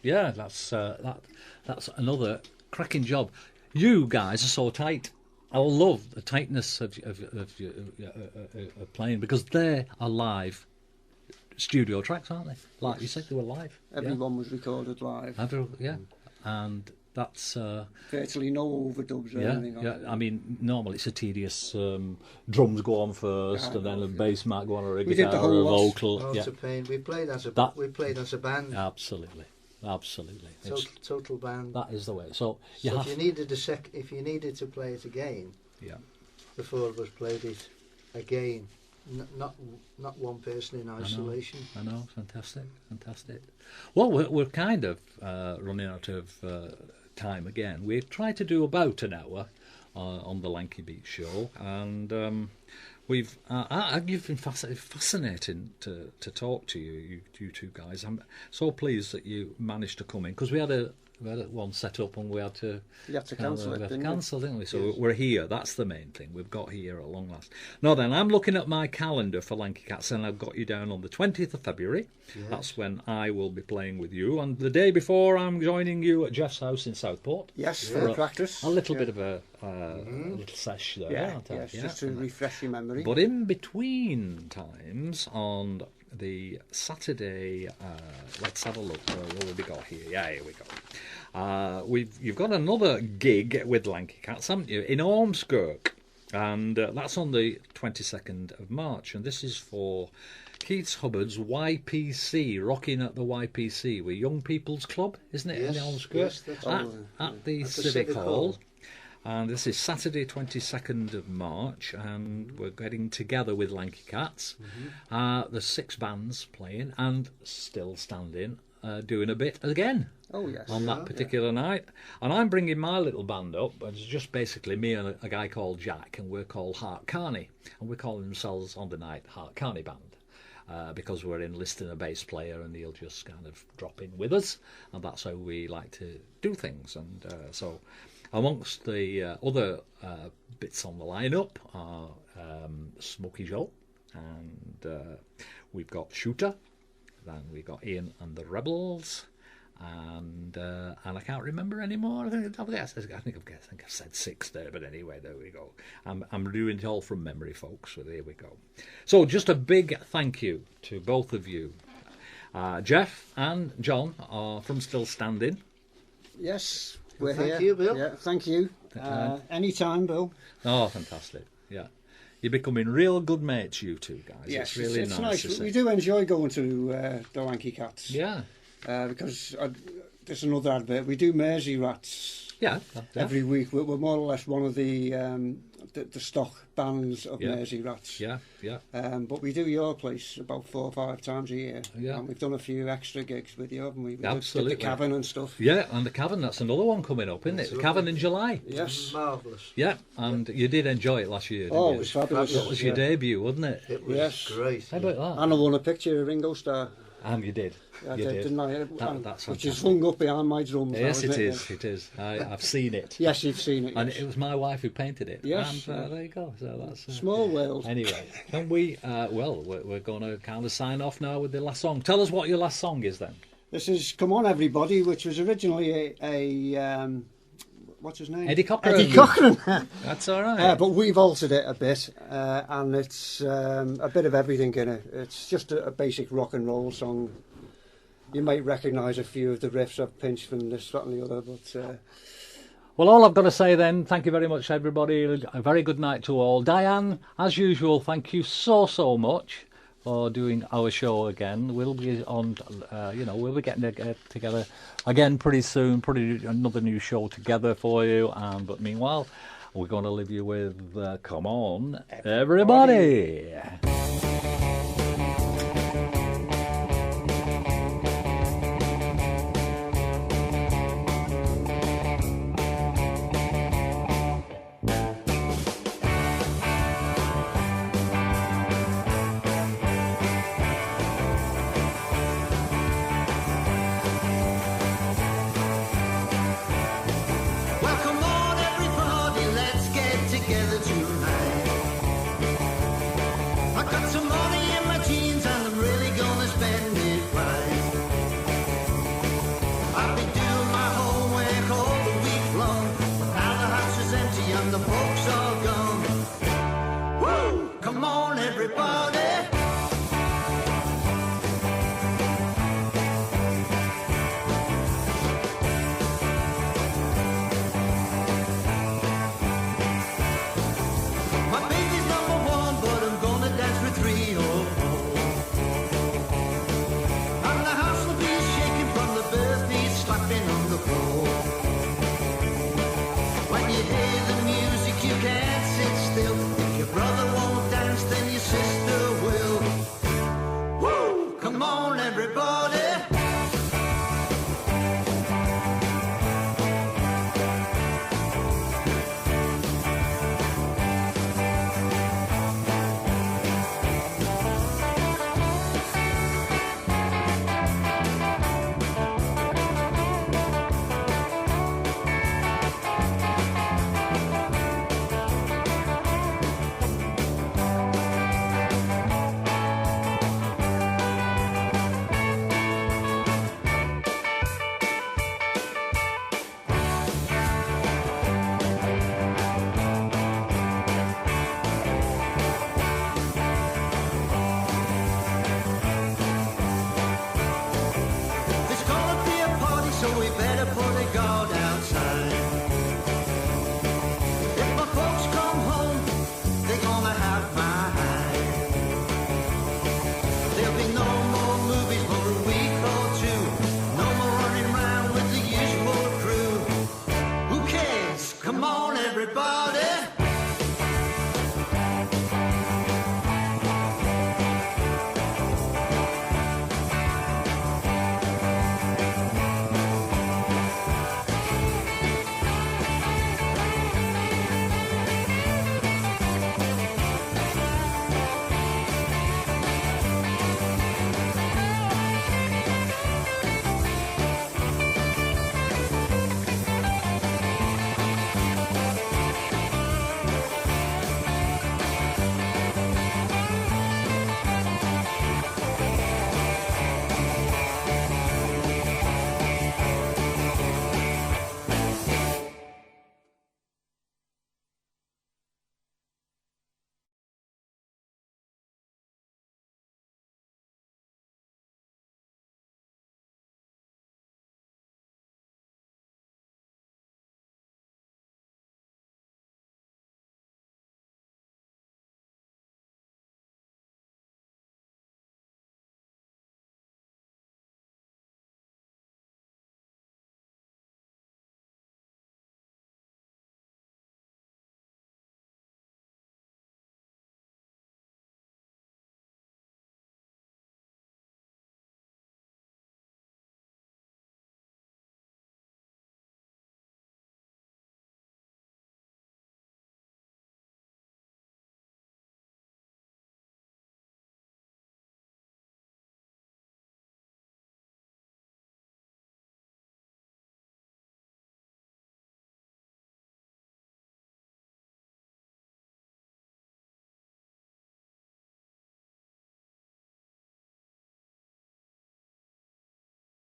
Yeah, that's another cracking job. You guys are so tight. I love the tightness of playing, because they are live studio tracks, aren't they? Like you said, they were live. Everyone was recorded live. And that's virtually no overdubs or anything. I mean, normally it's a tedious drums go on first, and then a bass might go on, or a guitar, or a vocal. We played as a band. Absolutely. Total band. That is the way. So if you needed to play it again, the four of us played it again. Not one person in isolation. I know. Fantastic. Well, we're kind of running out of time again. We tried to do about an hour on the Lanky Beat show, and you've been fascinating to talk to you two guys. I'm so pleased that you managed to come in, because we had one set up and we had to cancel it. Didn't we? So yes. We're here. That's the main thing. We've got here at long last. Now then, I'm looking at my calendar for Lanky Cats, and I've got you down on the 20th of February. Yes. That's when I will be playing with you. And the day before, I'm joining you at Geoff's house in Southport. Yes, for practice. A little bit of a little sesh there. Just to refresh your memory. But in between times, on the Saturday, let's have a look. What have we got here? Yeah, here we go. You've got another gig with Lanky Cats, haven't you, in Ormskirk, and that's on the 22nd of March, and this is for Keith Hubbard's YPC, Rocking at the YPC, with Young People's Club, isn't it, in Ormskirk? Yes, at the Civic Hall. And this is Saturday 22nd of March, and we're getting together with Lanky Cats. There's 6 bands playing and still standing, doing a bit again. Oh, yes. On that particular night. And I'm bringing my little band up. It's just basically me and a guy called Jack, and we're called Hart Carney. And we're calling ourselves on the night Hart Carney Band, because we're enlisting a bass player and he'll just kind of drop in with us. And that's how we like to do things. And so amongst the other bits on the lineup are Smokey Joe, and we've got Shooter, then we've got Ian and the Rebels, and I can't remember anymore. I think I've said 6 there, but anyway, there we go. I'm doing it all from memory, folks, so there we go. So just a big thank you to both of you. Geoff and John are from Still Standing. Yes, we're here. Thank you, Bill. Yeah, thank you. Anytime, Bill. Oh, fantastic. Yeah. You're becoming real good mates, you two guys. Yes, it's really nice. We do enjoy going to the Lanky Cats. Yeah. Because there's another advert. We do Mersey Rats. Yeah. Every week. We're more or less one of the stock bands of Mersey Rats. Yeah. But we do your place about 4 or 5 times a year. Yeah. And we've done a few extra gigs with you, haven't we? Absolutely. The Cavern and stuff. Yeah, and the Cavern, that's another one coming up, isn't it? The Cavern in July. Yes. Marvellous. Yeah, and you did enjoy it last year, didn't you? It was fabulous. That was your debut, wasn't it? It was great. How about that? And I won a picture of Ringo Starr. And you did. I did, didn't I? That's which is hung up behind my drums. Yes, it is. I've seen it. Yes, you've seen it. And yes. it was my wife who painted it. Yes. And there you go. So that's small world. Anyway, can we? We're going to kind of sign off now with the last song. Tell us what your last song is then. This is "Come On Everybody," which was originally a what's his name? Eddie Cochran. Eddie Cochran. That's all right. But we've altered it a bit, and it's a bit of everything in it. It's just a basic rock and roll song. You might recognise a few of the riffs I've pinched from this, that and the other, but... Well, all I've got to say then, thank you very much, everybody. A very good night to all. Diane, as usual, thank you so much for doing our show again. We'll be on, we'll be getting together again pretty soon, putting another new show together for you. But meanwhile, we're going to leave you with Come On, Everybody. sit still. If your brother